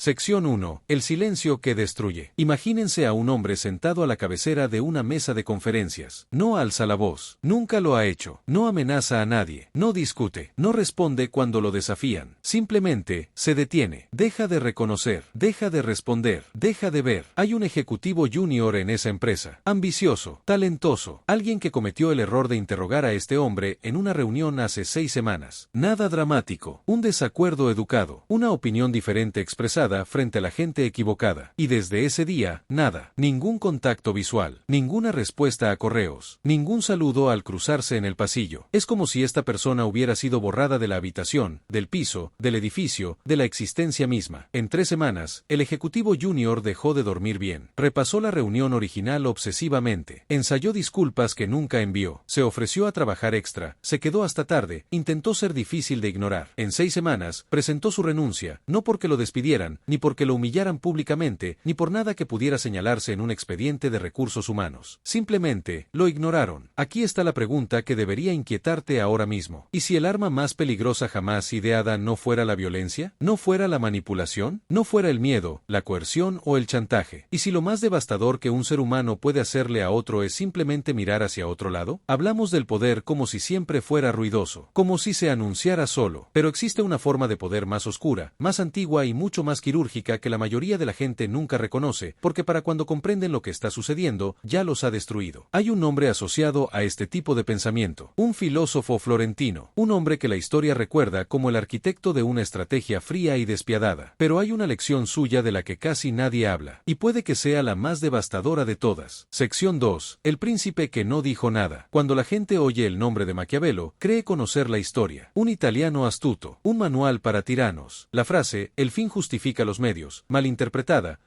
Sección 1. El silencio que destruye. Imagínense a un hombre sentado a la cabecera de una mesa de conferencias. No alza la voz. Nunca lo ha hecho. No amenaza a nadie. No discute. No responde cuando lo desafían. Simplemente, se detiene. Deja de reconocer. Deja de responder. Deja de ver. Hay un ejecutivo junior en esa empresa. Ambicioso. Talentoso. Alguien que cometió el error de interrogar a este hombre en una reunión hace 6 semanas. Nada dramático. Un desacuerdo educado. Una opinión diferente expresada frente a la gente equivocada. Y desde ese día, nada. Ningún contacto visual. Ninguna respuesta a correos. Ningún saludo al cruzarse en el pasillo. Es como si esta persona hubiera sido borrada de la habitación, del piso, del edificio, de la existencia misma. En 3 semanas, el ejecutivo junior dejó de dormir bien. Repasó la reunión original obsesivamente. Ensayó disculpas que nunca envió. Se ofreció a trabajar extra. Se quedó hasta tarde. Intentó ser difícil de ignorar. En 6 semanas, presentó su renuncia, no porque lo despidieran, ni porque lo humillaran públicamente, ni por nada que pudiera señalarse en un expediente de recursos humanos. Simplemente, lo ignoraron. Aquí está la pregunta que debería inquietarte ahora mismo. ¿Y si el arma más peligrosa jamás ideada no fuera la violencia? ¿No fuera la manipulación? ¿No fuera el miedo, la coerción o el chantaje? ¿Y si lo más devastador que un ser humano puede hacerle a otro es simplemente mirar hacia otro lado? Hablamos del poder como si siempre fuera ruidoso, como si se anunciara solo. Pero existe una forma de poder más oscura, más antigua y mucho más quirúrgica que la mayoría de la gente nunca reconoce, porque para cuando comprenden lo que está sucediendo, ya los ha destruido. Hay un nombre asociado a este tipo de pensamiento, un filósofo florentino, un hombre que la historia recuerda como el arquitecto de una estrategia fría y despiadada. Pero hay una lección suya de la que casi nadie habla, y puede que sea la más devastadora de todas. Sección 2. El príncipe que no dijo nada. Cuando la gente oye el nombre de Maquiavelo, cree conocer la historia. Un italiano astuto, un manual para tiranos. La frase, el fin justifica los medios, malinterpretada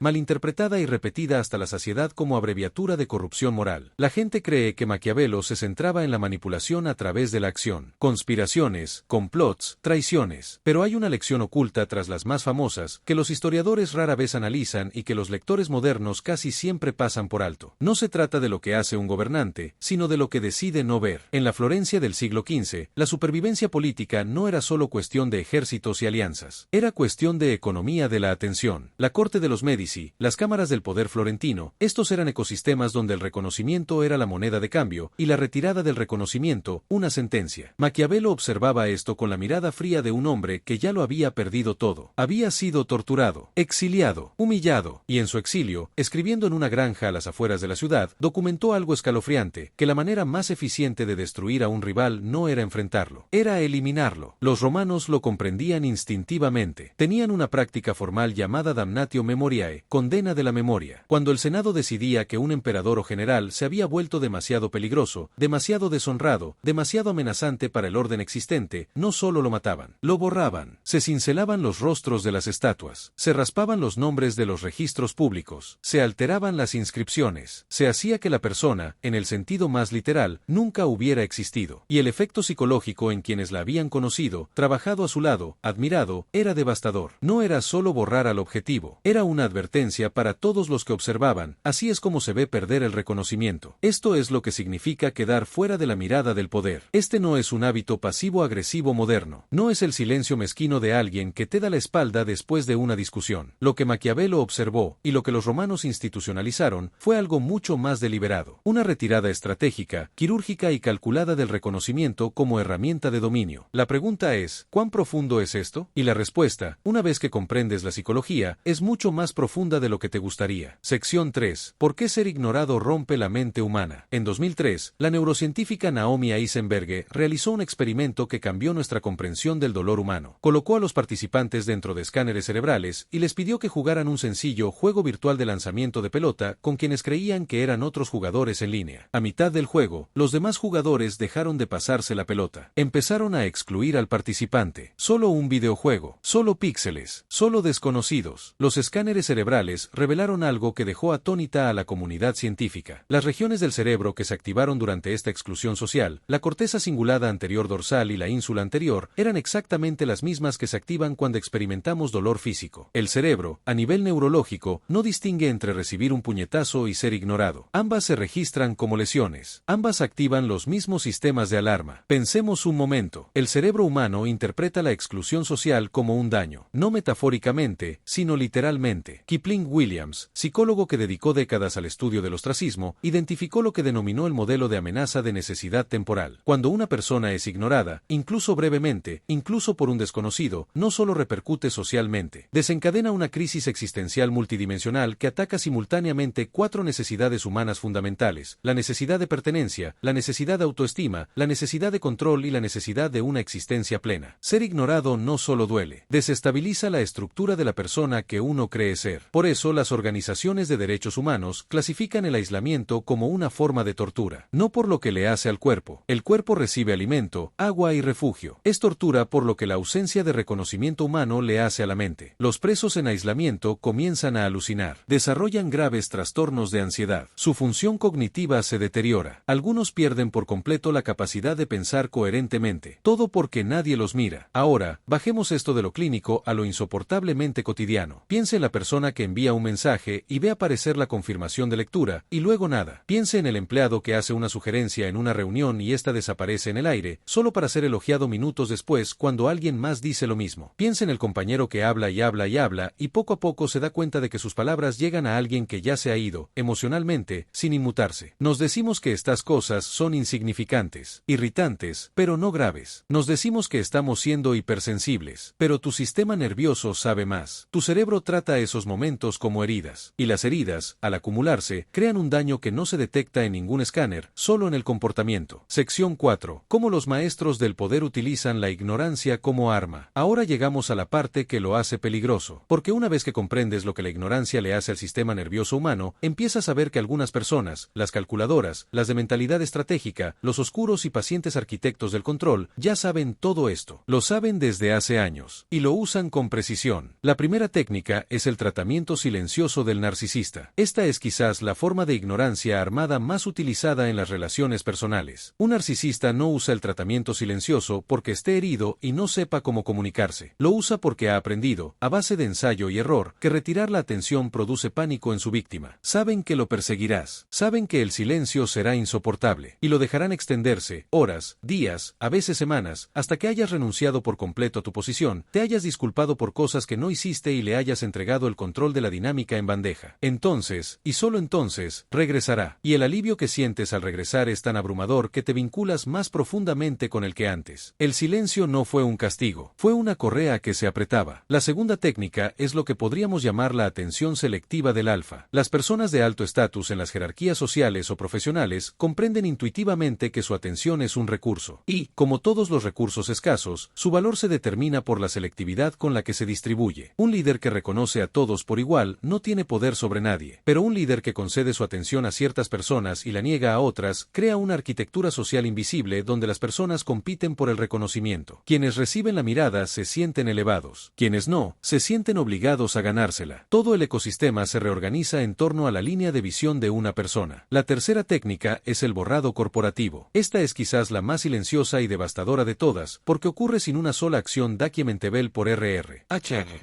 y repetida hasta la saciedad como abreviatura de corrupción moral. La gente cree que Maquiavelo se centraba en la manipulación a través de la acción. Conspiraciones, complots, traiciones. Pero hay una lección oculta tras las más famosas, que los historiadores rara vez analizan y que los lectores modernos casi siempre pasan por alto. No se trata de lo que hace un gobernante, sino de lo que decide no ver. En la Florencia del siglo XV, la supervivencia política no era solo cuestión de ejércitos y alianzas. Era cuestión de economía de la atención. La corte de los Medici, las cámaras del poder florentino, estos eran ecosistemas donde el reconocimiento era la moneda de cambio, y la retirada del reconocimiento, una sentencia. Maquiavelo observaba esto con la mirada fría de un hombre que ya lo había perdido todo. Había sido torturado, exiliado, humillado, y en su exilio, escribiendo en una granja a las afueras de la ciudad, documentó algo escalofriante, que la manera más eficiente de destruir a un rival no era enfrentarlo, era eliminarlo. Los romanos lo comprendían instintivamente. Tenían una práctica formal llamada damnatio memoriae, condena de la memoria. Cuando el Senado decidía que un emperador o general se había vuelto demasiado peligroso, demasiado deshonrado, demasiado amenazante para el orden existente, no solo lo mataban, lo borraban. Se cincelaban los rostros de las estatuas, se raspaban los nombres de los registros públicos, se alteraban las inscripciones, se hacía que la persona, en el sentido más literal, nunca hubiera existido. Y el efecto psicológico en quienes la habían conocido, trabajado a su lado, admirado, era devastador. No era solo borrar al objetivo, era una advertencia para todos los que observaban. Así es como se ve perder el reconocimiento. Esto es lo que significa quedar fuera de la mirada del poder. Este no es un hábito pasivo-agresivo moderno. No es el silencio mezquino de alguien que te da la espalda después de una discusión. Lo que Maquiavelo observó, y lo que los romanos institucionalizaron, fue algo mucho más deliberado. Una retirada estratégica, quirúrgica y calculada del reconocimiento como herramienta de dominio. La pregunta es, ¿cuán profundo es esto? Y la respuesta, una vez que comprendes la psicología, es mucho más profunda de lo que te gustaría. Sección 3. ¿Por qué ser ignorado rompe la mente humana? En 2003, la neurocientífica Naomi Eisenberg realizó un experimento que cambió nuestra comprensión del dolor humano. Colocó a los participantes dentro de escáneres cerebrales y les pidió que jugaran un sencillo juego virtual de lanzamiento de pelota con quienes creían que eran otros jugadores en línea. A mitad del juego, los demás jugadores dejaron de pasarse la pelota. Empezaron a excluir al participante. Solo un videojuego, solo píxeles, solo desconocidos. Los escáneres cerebrales revelaron algo que dejó atónita a la comunidad científica. Las regiones del cerebro que se activaron durante esta exclusión social, la corteza cingulada anterior dorsal y la ínsula anterior, eran exactamente las mismas que se activan cuando experimentamos dolor físico. El cerebro, a nivel neurológico, no distingue entre recibir un puñetazo y ser ignorado. Ambas se registran como lesiones. Ambas activan los mismos sistemas de alarma. Pensemos un momento. El cerebro humano interpreta la exclusión social como un daño. No metafóricamente, metafóricamente, sino literalmente. Kipling Williams, psicólogo que dedicó décadas al estudio del ostracismo, identificó lo que denominó el modelo de amenaza de necesidad temporal. Cuando una persona es ignorada, incluso brevemente, incluso por un desconocido, no solo repercute socialmente, desencadena una crisis existencial multidimensional que ataca simultáneamente 4 necesidades humanas fundamentales: la necesidad de pertenencia, la necesidad de autoestima, la necesidad de control y la necesidad de una existencia plena. Ser ignorado no solo duele, desestabiliza la estructura de la persona que uno cree ser. Por eso las organizaciones de derechos humanos clasifican el aislamiento como una forma de tortura, no por lo que le hace al cuerpo. El cuerpo recibe alimento, agua y refugio. Es tortura por lo que la ausencia de reconocimiento humano le hace a la mente. Los presos en aislamiento comienzan a alucinar, desarrollan graves trastornos de ansiedad. Su función cognitiva se deteriora. Algunos pierden por completo la capacidad de pensar coherentemente. Todo porque nadie los mira. Ahora, bajemos esto de lo clínico a lo insoportablemente cotidiano. Piense en la persona que envía un mensaje y ve aparecer la confirmación de lectura, y luego nada. Piense en el empleado que hace una sugerencia en una reunión y ésta desaparece en el aire, solo para ser elogiado minutos después cuando alguien más dice lo mismo. Piense en el compañero que habla y habla y habla, y poco a poco se da cuenta de que sus palabras llegan a alguien que ya se ha ido, emocionalmente, sin inmutarse. Nos decimos que estas cosas son insignificantes, irritantes, pero no graves. Nos decimos que estamos siendo hipersensibles, pero tu sistema nervioso sabe más. Tu cerebro trata esos momentos como heridas, y las heridas, al acumularse, crean un daño que no se detecta en ningún escáner, solo en el comportamiento. Sección 4. Cómo los maestros del poder utilizan la ignorancia como arma. Ahora llegamos a la parte que lo hace peligroso, porque una vez que comprendes lo que la ignorancia le hace al sistema nervioso humano, empiezas a ver que algunas personas, las calculadoras, las de mentalidad estratégica, los oscuros y pacientes arquitectos del control, ya saben todo esto. Lo saben desde hace años, y lo usan con precisión. La primera técnica es el tratamiento silencioso del narcisista. Esta es quizás la forma de ignorancia armada más utilizada en las relaciones personales. Un narcisista no usa el tratamiento silencioso porque esté herido y no sepa cómo comunicarse. Lo usa porque ha aprendido, a base de ensayo y error, que retirar la atención produce pánico en su víctima. Saben que lo perseguirás, saben que el silencio será insoportable, y lo dejarán extenderse, horas, días, a veces semanas, hasta que hayas renunciado por completo a tu posición, te hayas disculpado por cosas que no hiciste y le hayas entregado el control de la dinámica en bandeja. Entonces, y solo entonces, regresará, y el alivio que sientes al regresar es tan abrumador que te vinculas más profundamente con el que antes. El silencio no fue un castigo, fue una correa que se apretaba. La segunda técnica es lo que podríamos llamar la atención selectiva del alfa. Las personas de alto estatus en las jerarquías sociales o profesionales comprenden intuitivamente que su atención es un recurso, y, como todos los recursos escasos, su valor se determina por la selectividad con la que se distribuye. Un líder que reconoce a todos por igual no tiene poder sobre nadie, pero un líder que concede su atención a ciertas personas y la niega a otras, crea una arquitectura social invisible donde las personas compiten por el reconocimiento. Quienes reciben la mirada se sienten elevados, quienes no, se sienten obligados a ganársela. Todo el ecosistema se reorganiza en torno a la línea de visión de una persona. La tercera técnica es el borrado corporativo. Esta es quizás la más silenciosa y devastadora de todas, porque ocurre sin una sola acción documentable por RR.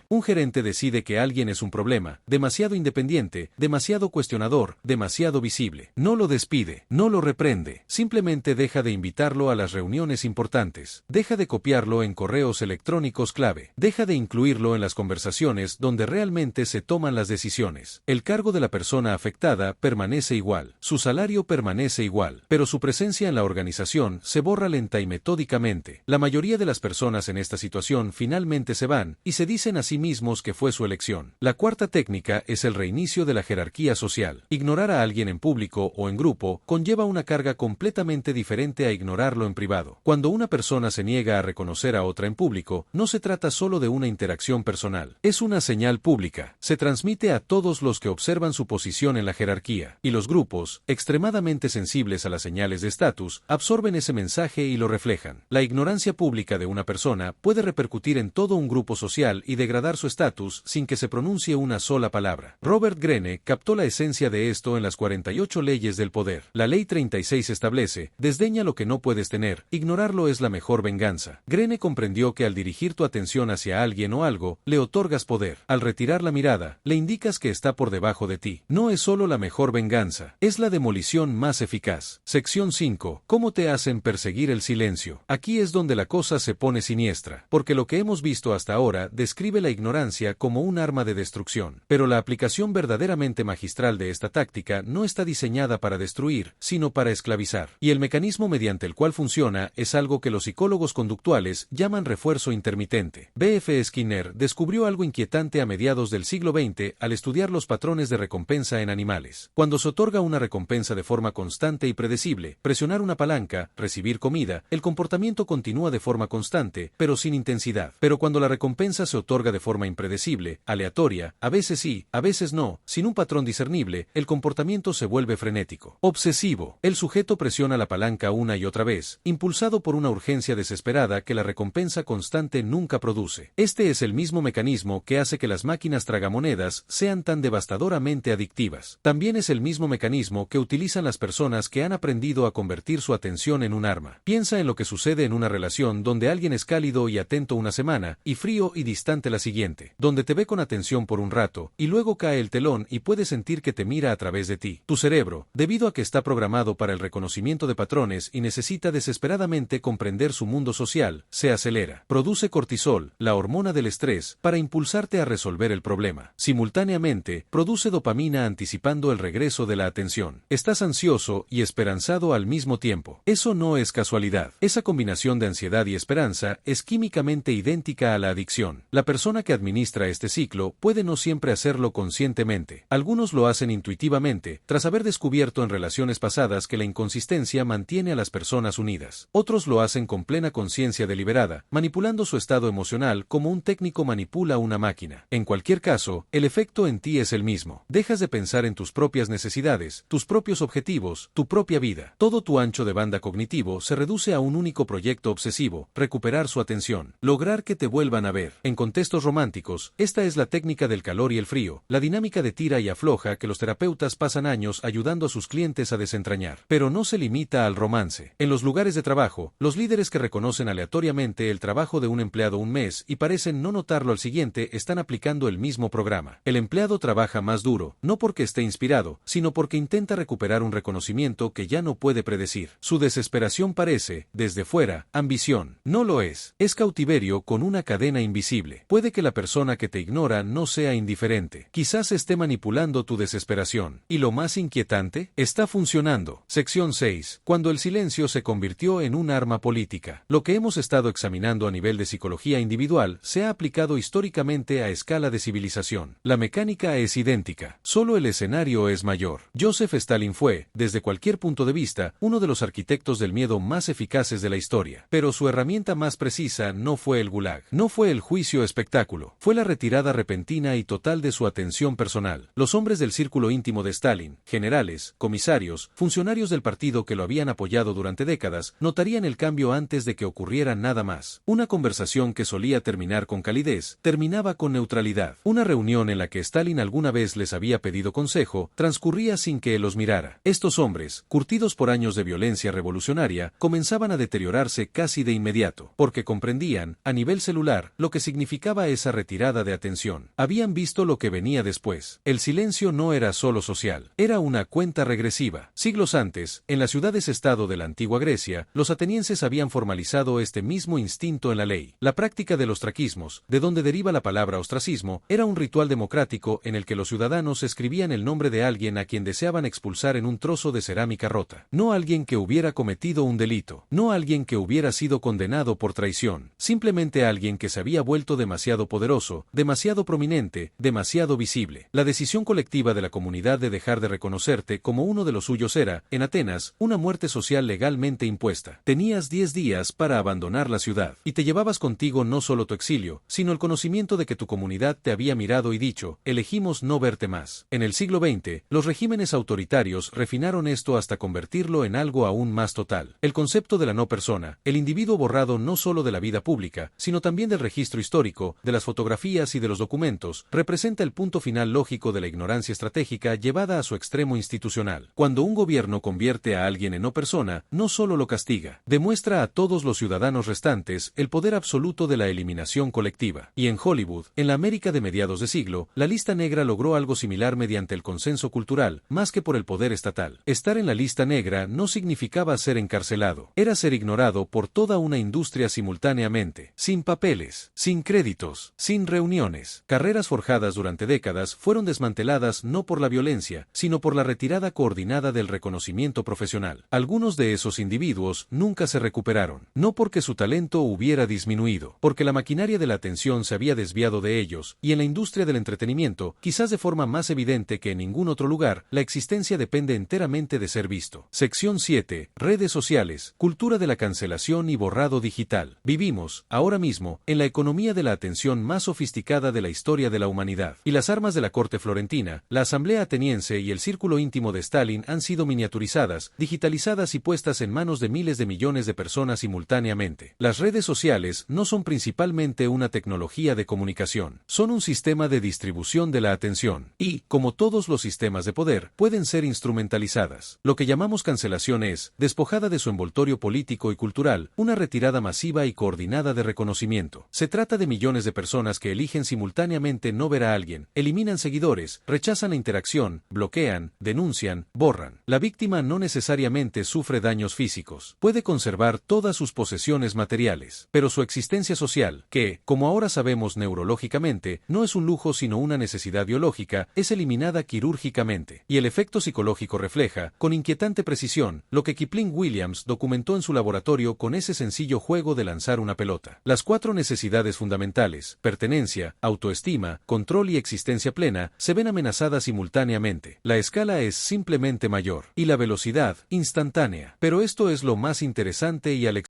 Un gerente decide que alguien es un problema, demasiado independiente, demasiado cuestionador, demasiado visible. No lo despide, no lo reprende, simplemente deja de invitarlo a las reuniones importantes, deja de copiarlo en correos electrónicos clave, deja de incluirlo en las conversaciones donde realmente se toman las decisiones. El cargo de la persona afectada permanece igual, su salario permanece igual, pero su presencia en la organización se borra lenta y metódicamente. La mayoría de las personas en esta situación finalmente se van, y se dicen a sí mismos que fue su elección. La cuarta técnica es el reinicio de la jerarquía social. Ignorar a alguien en público o en grupo conlleva una carga completamente diferente a ignorarlo en privado. Cuando una persona se niega a reconocer a otra en público, no se trata solo de una interacción personal. Es una señal pública. Se transmite a todos los que observan su posición en la jerarquía, y los grupos, extremadamente sensibles a las señales de estatus, absorben ese mensaje y lo reflejan. La ignorancia pública de una persona puede repercutir en todo un grupo social y degradar su estatus sin que se pronuncie una sola palabra. Robert Greene captó la esencia de esto en las 48 leyes del poder. La ley 36 establece: desdeña lo que no puedes tener, ignorarlo es la mejor venganza. Greene comprendió que al dirigir tu atención hacia alguien o algo, le otorgas poder. Al retirar la mirada, le indicas que está por debajo de ti. No es solo la mejor venganza, es la demolición más eficaz. Sección 5. ¿Cómo te hacen perseguir el silencio? Aquí es donde la cosa se pone siniestra, porque lo que hemos visto hasta ahora describe la ignorancia como un arma de destrucción. Pero la aplicación verdaderamente magistral de esta táctica no está diseñada para destruir, sino para esclavizar. Y el mecanismo mediante el cual funciona es algo que los psicólogos conductuales llaman refuerzo intermitente. B.F. Skinner descubrió algo inquietante a mediados del siglo XX al estudiar los patrones de recompensa en animales. Cuando se otorga una recompensa de forma constante y predecible, presionar una palanca, recibir comida, el comportamiento continúa de forma constante, pero sin intensidad. Pero cuando la recompensa se otorga de forma impredecible, aleatoria, a veces sí, a veces no, sin un patrón discernible, el comportamiento se vuelve frenético. Obsesivo. El sujeto presiona la palanca una y otra vez, impulsado por una urgencia desesperada que la recompensa constante nunca produce. Este es el mismo mecanismo que hace que las máquinas tragamonedas sean tan devastadoramente adictivas. También es el mismo mecanismo que utilizan las personas que han aprendido a convertir su atención en un arma. Piensa en lo que sucede en una relación donde alguien es cálido y atento una semana, y frío y distante la siguiente, donde te ve con atención por un rato, y luego cae el telón y puedes sentir que te mira a través de ti. Tu cerebro, debido a que está programado para el reconocimiento de patrones y necesita desesperadamente comprender su mundo social, se acelera. Produce cortisol, la hormona del estrés, para impulsarte a resolver el problema. Simultáneamente, produce dopamina anticipando el regreso de la atención. Estás ansioso y esperanzado al mismo tiempo. Eso no es casualidad. Esa combinación de ansiedad y esperanza es químicamente idéntica a la adicción. La persona que administra este ciclo puede no siempre hacerlo conscientemente. Algunos lo hacen intuitivamente, tras haber descubierto en relaciones pasadas que la inconsistencia mantiene a las personas unidas. Otros lo hacen con plena conciencia deliberada, manipulando su estado emocional como un técnico manipula una máquina. En cualquier caso, el efecto en ti es el mismo. Dejas de pensar en tus propias necesidades, tus propios objetivos, tu propia vida. Todo tu ancho de banda cognitivo se reduce a un único proyecto obsesivo: recuperar su atención, lograr que te vuelvan a ver. En contextos románticos, esta es la técnica del calor y el frío, la dinámica de tira y afloja que los terapeutas pasan años ayudando a sus clientes a desentrañar. Pero no se limita al romance. En los lugares de trabajo, los líderes que reconocen aleatoriamente el trabajo de un empleado un mes y parecen no notarlo al siguiente están aplicando el mismo programa. El empleado trabaja más duro, no porque esté inspirado, sino porque intenta recuperar un reconocimiento que ya no puede predecir. Su desesperación parece, desde fuera, ambición. No lo es. Es cautiverio con una cadena invisible. Puede que la persona que te ignora no sea indiferente. Quizás esté manipulando tu desesperación. Y lo más inquietante, está funcionando. Sección 6. Cuando el silencio se convirtió en un arma política. Lo que hemos estado examinando a nivel de psicología individual se ha aplicado históricamente a escala de civilización. La mecánica es idéntica, solo el escenario es mayor. Joseph Stalin fue, desde cualquier punto de vista, uno de los arquitectos del miedo más eficaces de la historia. Pero su herramienta más precisa no fue el gulag, no fue el juicio espectáculo, fue la retirada repentina y total de su atención personal. Los hombres del círculo íntimo de Stalin, generales, comisarios, funcionarios del partido que lo habían apoyado durante décadas, notarían el cambio antes de que ocurriera nada más. Una conversación que solía terminar con calidez, terminaba con neutralidad. Una reunión en la que Stalin alguna vez les había pedido consejo, transcurría sin que él los mirara. Estos hombres, curtidos por años de violencia revolucionaria, comenzaban a deteriorarse casi de inmediato, porque comprendían, a nivel celular, lo que significaba esa retirada de atención. Habían visto lo que venía después. El silencio no era solo social, era una cuenta regresiva. Siglos antes, en las ciudades-estado de la antigua Grecia, los atenienses habían formalizado este mismo instinto en la ley. La práctica del ostraquismos, de donde deriva la palabra ostracismo, era un ritual democrático en el que los ciudadanos escribían el nombre de alguien a quien deseaban expulsar en un trozo de cerámica rota. No alguien que hubiera cometido un delito, no alguien que hubiera sido condenado por traición, simplemente alguien que se había vuelto demasiado poderoso, demasiado prominente, demasiado visible. La decisión colectiva de la comunidad de dejar de reconocerte como uno de los suyos era, en Atenas, una muerte social legalmente impuesta. Tenías 10 días para abandonar la ciudad, y te llevabas contigo no solo tu exilio, sino el conocimiento de que tu comunidad te había mirado y dicho: elegimos no verte más. En el siglo XX, los regímenes autoritarios refinaron esto hasta convertirlo en algo aún más total. El concepto de la no persona, el individuo borrado no solo de la vida pública, sino también del registro histórico, de las fotografías y de los documentos, representa el punto final lógico de la ignorancia estratégica llevada a su extremo institucional. Cuando un gobierno convierte a alguien en no persona, no solo lo castiga, demuestra a todos los ciudadanos restantes el poder absoluto de la eliminación colectiva. Y en Hollywood, en la América de mediados de siglo, la lista negra logró algo similar mediante el consenso cultural, más que por el poder estatal. Estar en la lista negra no significaba ser encarcelado, era ser ignorado por toda una industria simultáneamente, sin papeles, sin créditos, 2. Sin reuniones. Carreras forjadas durante décadas fueron desmanteladas no por la violencia, sino por la retirada coordinada del reconocimiento profesional. Algunos de esos individuos nunca se recuperaron, no porque su talento hubiera disminuido, porque la maquinaria de la atención se había desviado de ellos, y en la industria del entretenimiento, quizás de forma más evidente que en ningún otro lugar, la existencia depende enteramente de ser visto. Sección 7. Redes sociales, cultura de la cancelación y borrado digital. Vivimos, ahora mismo, en la economía de la atención más sofisticada de la historia de la humanidad, y las armas de la corte florentina, la asamblea ateniense y el círculo íntimo de Stalin han sido miniaturizadas, digitalizadas y puestas en manos de miles de millones de personas simultáneamente. Las redes sociales no son principalmente una tecnología de comunicación, son un sistema de distribución de la atención, y, como todos los sistemas de poder, pueden ser instrumentalizadas. Lo que llamamos cancelación es, despojada de su envoltorio político y cultural, una retirada masiva y coordinada de reconocimiento. Se trata de millones de personas que eligen simultáneamente no ver a alguien, eliminan seguidores, rechazan la interacción, bloquean, denuncian, borran. La víctima no necesariamente sufre daños físicos, puede conservar todas sus posesiones materiales, pero su existencia social, que, como ahora sabemos neurológicamente, no es un lujo sino una necesidad biológica, es eliminada quirúrgicamente. Y el efecto psicológico refleja, con inquietante precisión, lo que Kipling Williams documentó en su laboratorio con ese sencillo juego de lanzar una pelota. Las 4 necesidades fundamentales, pertenencia, autoestima, control y existencia plena, se ven amenazadas simultáneamente. La escala es simplemente mayor, y la velocidad, instantánea. Pero esto es lo más interesante y